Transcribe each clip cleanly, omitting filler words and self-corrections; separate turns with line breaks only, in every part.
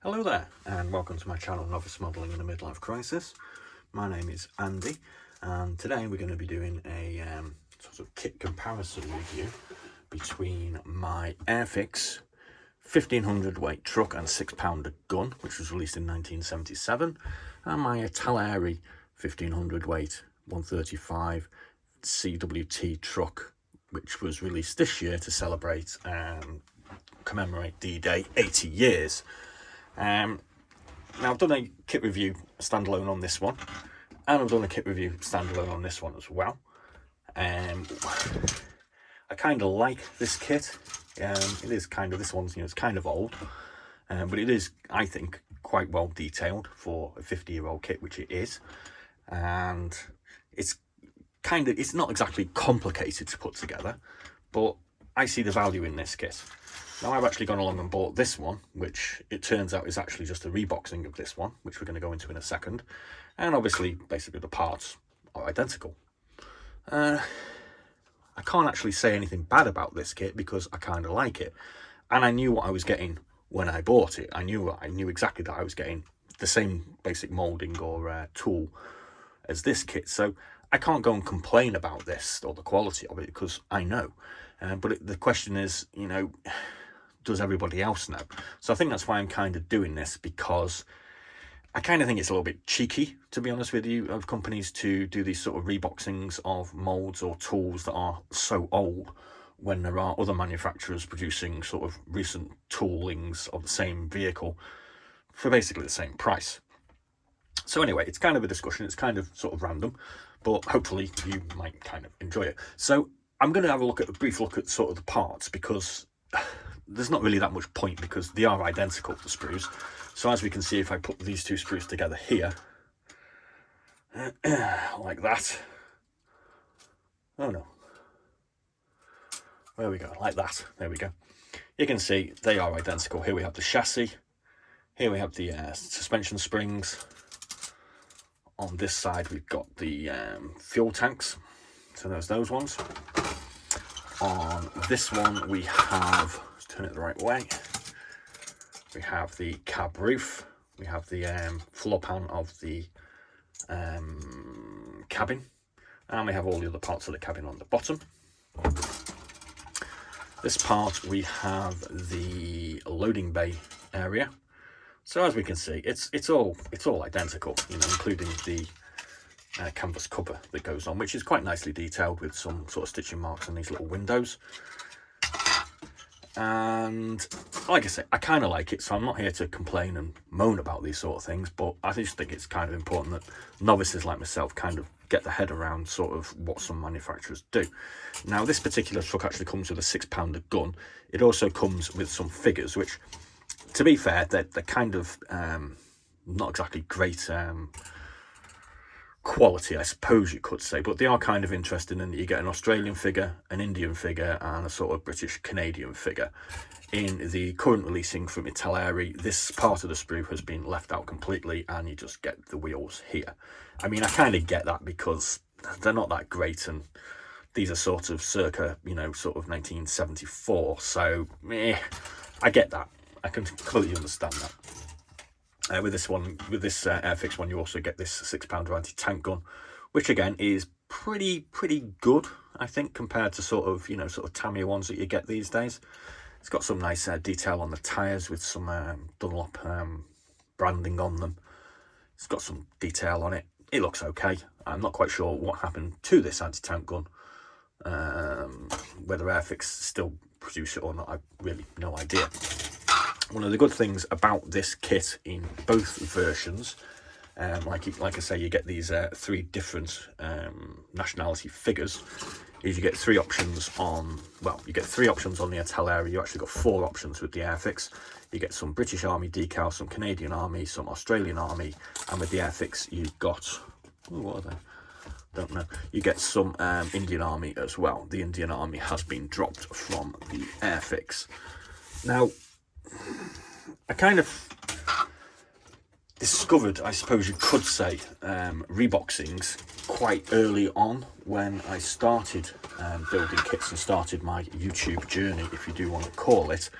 Hello there, and welcome to my channel, Novice Modelling in a Midlife Crisis. My name is Andy, and today we're going to be doing a sort of kit comparison review between my Airfix 1500 weight truck and 6-pounder gun, which was released in 1977, and my Italeri 1500 weight 135 CWT truck, which was released this year to celebrate commemorate D-Day 80 years. Now I've done a kit review standalone on this one, and I've done a kit review standalone on this one as well. I kind of like this kit. It is kind of, this one's, it's kind of old, but it is, I think, quite well detailed for a 50-year-old kit, which it is. And it's not exactly complicated to put together, but I see the value in this kit. Now I've actually gone along and bought this one, which it turns out is actually just a reboxing of this one, which we're going to go into in a second. And obviously, basically the parts are identical. I can't actually say anything bad about this kit because I kind of like it. And I knew what I was getting when I bought it. I knew exactly that I was getting the same basic moulding or tool as this kit. So I can't go and complain about this or the quality of it because I know. But the question is, does everybody else know? So I think that's why I'm kind of doing this, because I kind of think it's a little bit cheeky, to be honest with you, of companies to do these sort of reboxings of molds or tools that are so old when there are other manufacturers producing sort of recent toolings of the same vehicle for basically the same price. So anyway, it's kind of a discussion. It's kind of sort of random, but hopefully you might kind of enjoy it. So I'm going to have a brief look at sort of the parts, because there's not really that much point because they are identical, the sprues. So as we can see, if I put these two sprues together here, like that. Oh no. There we go, like that. There we go. You can see they are identical. Here we have the chassis. Here we have the suspension springs. On this side, we've got the fuel tanks. So there's those ones. On this one, we have, let's turn it the right way. We have the cab roof. We have the floor pan of the cabin. And we have all the other parts of the cabin on the bottom. This part, we have the loading bay area. So as we can see, it's all identical, including the canvas cover that goes on, which is quite nicely detailed with some sort of stitching marks on these little windows. And like I say, I kind of like it, so I'm not here to complain and moan about these sort of things, but I just think it's kind of important that novices like myself kind of get their head around sort of what some manufacturers do. Now, this particular truck actually comes with a 6-pounder gun. It also comes with some figures, which, to be fair, they're kind of not exactly great quality, I suppose you could say, but they are kind of interesting in that you get an Australian figure, an Indian figure, and a sort of British Canadian figure. In the current releasing from Italeri, this part of the sprue has been left out completely, and you just get the wheels here. I mean, I kind of get that because they're not that great, and these are sort of circa, sort of 1974, so I get that. I can completely understand that. With this Airfix one, you also get this 6-pounder anti-tank gun, which again is pretty good, I think, compared to sort of Tamiya ones that you get these days. It's got some nice detail on the tyres with some Dunlop branding on them. It's got some detail on it. It looks okay. I'm not quite sure what happened to this anti-tank gun. Whether Airfix still produce it or not, I've really no idea. One of the good things about this kit in both versions, like I say, you get these 3 different nationality figures, is you get 3 options on, you get 3 options on the Italeri. You actually got 4 options with the Airfix. You get some British Army decals, some Canadian Army, some Australian Army, and with the Airfix you've got, what are they? Don't know. You get some Indian Army as well. The Indian Army has been dropped from the Airfix. Now, I kind of discovered, I suppose you could say, reboxings quite early on when I started building kits and started my YouTube journey, if you do want to call it.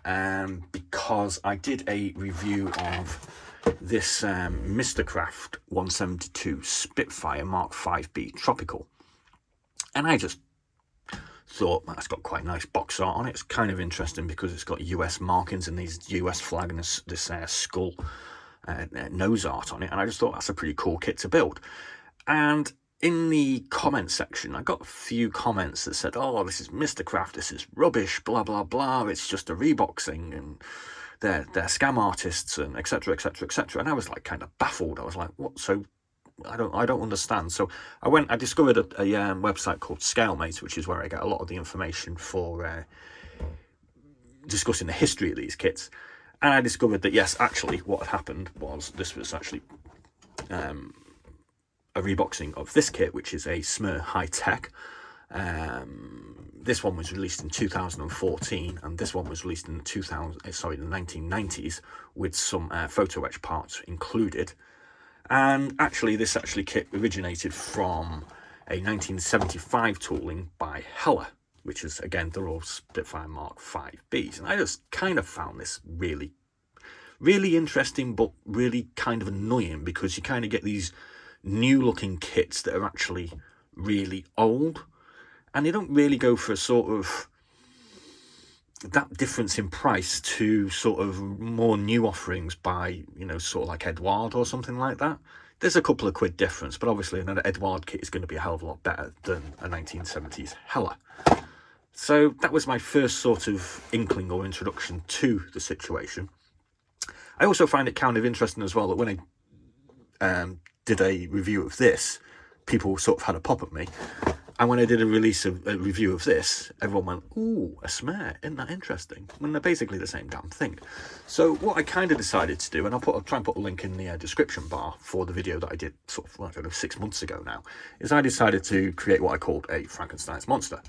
because I did a review of this Mr. Craft 172 Spitfire Mark 5B Tropical, and I just thought that's got quite a nice box art on it. It's kind of interesting because it's got US markings and these US flag and this skull nose art on it, and I just thought that's a pretty cool kit to build. And in the comment section, I got a few comments that said, oh, this is Mr. Craft, this is rubbish, blah blah blah, it's just a reboxing and they're scam artists and etc etc etc. And I was like kind of baffled. I was like, what? So I don't understand. So I discovered a website called Scalemate, which is where I get a lot of the information for discussing the history of these kits. And I discovered that yes, actually what had happened was this was actually a reboxing of this kit, which is a Smir High Tech. This one was released in 2014, and this one was released in the 1990s with some photo etch parts included. And actually, this kit originated from a 1975 tooling by Heller, which is, again, they're all Spitfire Mark 5Bs. And I just kind of found this really, really interesting, but really kind of annoying, because you kind of get these new-looking kits that are actually really old, and they don't really go for a sort of that difference in price to sort of more new offerings by, you know, sort of like Edouard or something like that. There's a couple of quid difference, but obviously another Edouard kit is going to be a hell of a lot better than a 1970s Heller. So that was my first sort of inkling or introduction to the situation. I also find it kind of interesting as well that when I did a review of this, people sort of had a pop at me. And when I did a review of this, everyone went, ooh, a Smir, isn't that interesting? When they're basically the same damn thing. So what I kind of decided to do, and I'll try and put a link in the description bar for the video that I did sort of, I don't know, 6 months ago now, is I decided to create what I called a Frankenstein's monster,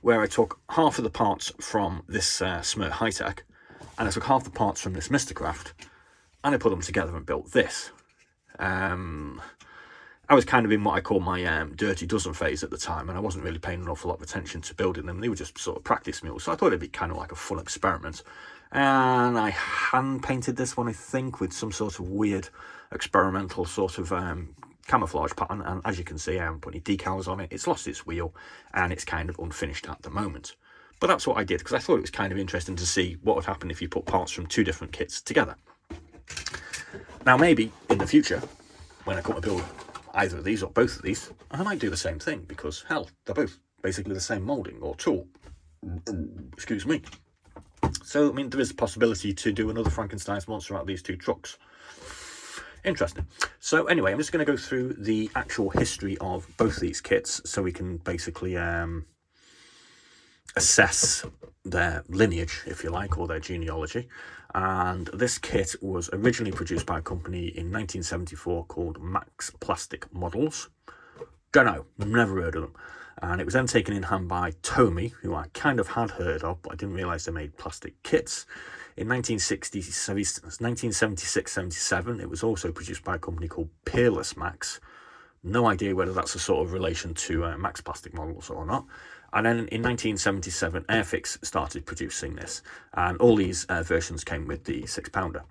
where I took half of the parts from this Smir High Tech, and I took half the parts from this Mr. Craft, and I put them together and built this. I was kind of in what I call my dirty dozen phase at the time, and I wasn't really paying an awful lot of attention to building them. They were just sort of practice mules, so I thought it'd be kind of like a fun experiment. And I hand painted this one, I think, with some sort of weird experimental sort of camouflage pattern, and as you can see, I haven't put any decals on it. It's lost its wheel, and it's kind of unfinished at the moment. But that's what I did, because I thought it was kind of interesting to see what would happen if you put parts from two different kits together. Now, maybe in the future, when I come to build either of these or both of these, I might do the same thing, because hell, they're both basically the same moulding or tool. Excuse me. So, I mean, there is a possibility to do another Frankenstein's monster out of these two trucks. Interesting. So anyway, I'm just going to go through the actual history of both these kits so we can basically assess their lineage, if you like, or their genealogy. And this kit was originally produced by a company in 1974 called Max Plastic Models. Don't know, never heard of them. And it was then taken in hand by Tomy, who I kind of had heard of, but I didn't realise they made plastic kits. In 1976-77, it was also produced by a company called Peerless Max. No idea whether that's a sort of relation to Max Plastic Models or not. And then in 1977, Airfix started producing this. And all these versions came with the 6-pounder.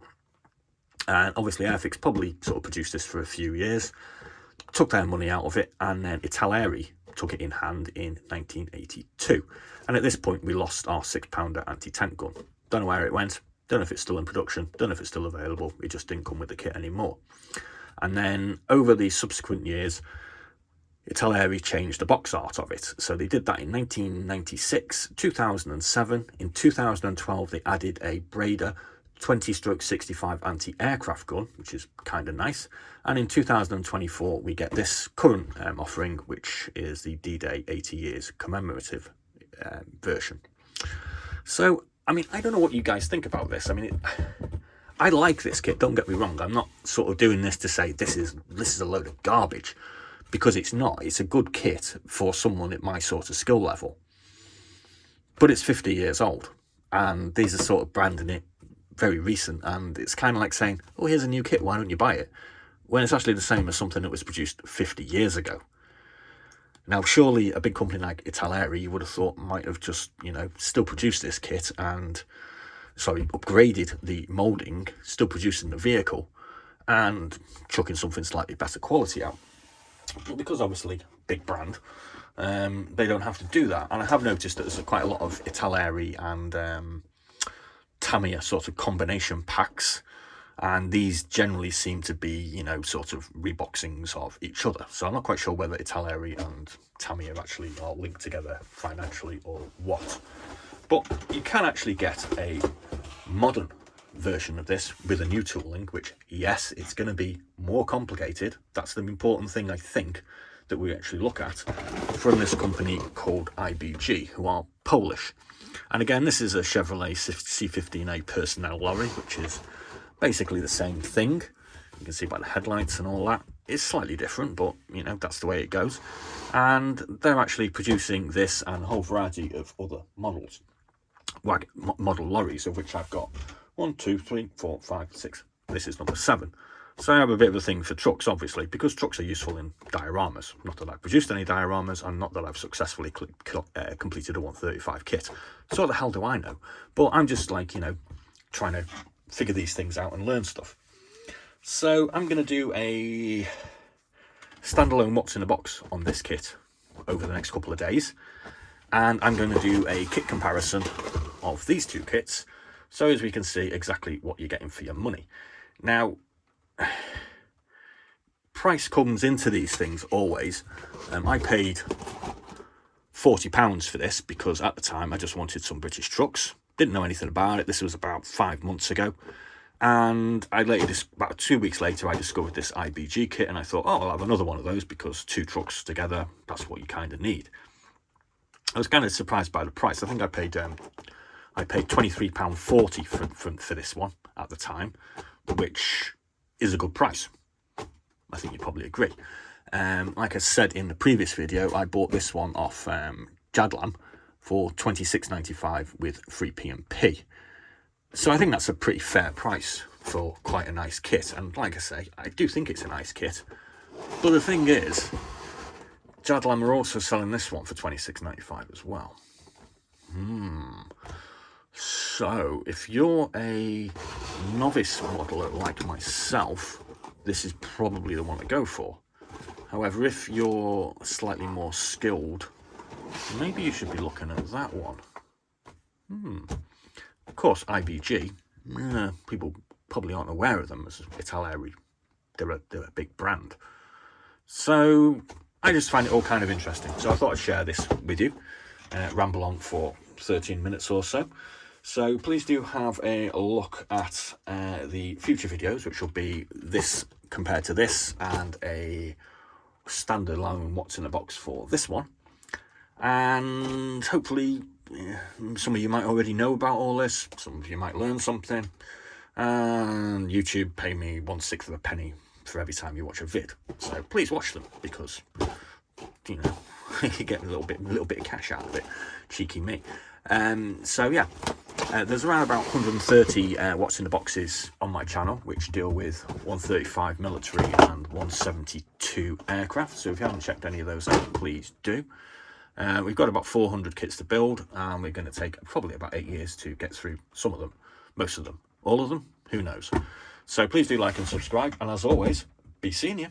And obviously Airfix probably sort of produced this for a few years, took their money out of it, and then Italeri took it in hand in 1982. And at this point, we lost our 6-pounder anti-tank gun. Don't know where it went, don't know if it's still in production, don't know if it's still available, it just didn't come with the kit anymore. And then over the subsequent years, Italeri changed the box art of it. So they did that in 1996, 2007. In 2012, they added a Breda 20-65 anti-aircraft gun, which is kind of nice. And in 2024, we get this current offering, which is the D-Day 80 years commemorative version. So, I mean, I don't know what you guys think about this. I mean, I like this kit, don't get me wrong. I'm not sort of doing this to say this is a load of garbage, because it's not. It's a good kit for someone at my sort of skill level. But it's 50 years old, and these are sort of branding it very recent, and it's kind of like saying, oh, here's a new kit, why don't you buy it? When it's actually the same as something that was produced 50 years ago. Now, surely a big company like Italeri, you would have thought, might have just, you know, still produced this kit and upgraded the moulding, still producing the vehicle, and chucking something slightly better quality out. But because obviously big brand, they don't have to do that. And I have noticed that there's quite a lot of Italeri and Tamiya sort of combination packs, and these generally seem to be, you know, sort of reboxings of each other. So I'm not quite sure whether Italeri and Tamiya actually are linked together financially or what. But you can actually get a modern version of this with a new tooling, which, yes, it's going to be more complicated. That's the important thing, I think, that we actually look at, from this company called IBG, who are Polish. And again, this is a Chevrolet C15A personnel lorry, which is basically the same thing. You can see by the headlights and all that. It's slightly different, but, you know, that's the way it goes. And they're actually producing this and a whole variety of other models. Model lorries, of which I've got 1, 2, 3, 4, 5, 6. This is number 7. So I have a bit of a thing for trucks, obviously, because trucks are useful in dioramas. Not that I've produced any dioramas, and not that I've successfully completed a 135 kit. So what the hell do I know? But I'm just, like, you know, trying to figure these things out and learn stuff. So I'm going to do a standalone what's in a box on this kit over the next couple of days. And I'm going to do a kit comparison of these two kits, so as we can see exactly what you're getting for your money. Now, price comes into these things always. I paid £40 for this because at the time I just wanted some British trucks. Didn't know anything about it. This was about 5 months ago. And about 2 weeks later, I discovered this IBG kit, and I thought, oh, I'll have another one of those because 2 trucks together, that's what you kind of need. I was kind of surprised by the price. I think I paid £23.40 for this one at the time, which is a good price. I think you'd probably agree. Like I said in the previous video, I bought this one off Jadlam for £26.95 with free P&P. So I think that's a pretty fair price for quite a nice kit. And like I say, I do think it's a nice kit. But the thing is, Jadlam are also selling this one for £26.95 as well. So if you're a novice modeler like myself, this is probably the one to go for. However, if you're slightly more skilled, maybe you should be looking at that one. Of course, IBG, people probably aren't aware of them as Italeri. They're a big brand. So I just find it all kind of interesting. So I thought I'd share this with you, ramble on for 13 minutes or so. So please do have a look at the future videos, which will be this compared to this, and a standalone what's in a box for this one. And hopefully some of you might already know about all this, some of you might learn something, and YouTube pay me 1/6 of a penny for every time you watch a vid. So please watch them, because, you know, you get a little bit of cash out of it. Cheeky me. So yeah, there's around about 130 what's in the boxes on my channel, which deal with 135 military and 172 aircraft. So if you haven't checked any of those out, please do. We've got about 400 kits to build, and we're going to take probably about 8 years to get through some of them, most of them, all of them, who knows. So please do like and subscribe, and as always, be seeing you.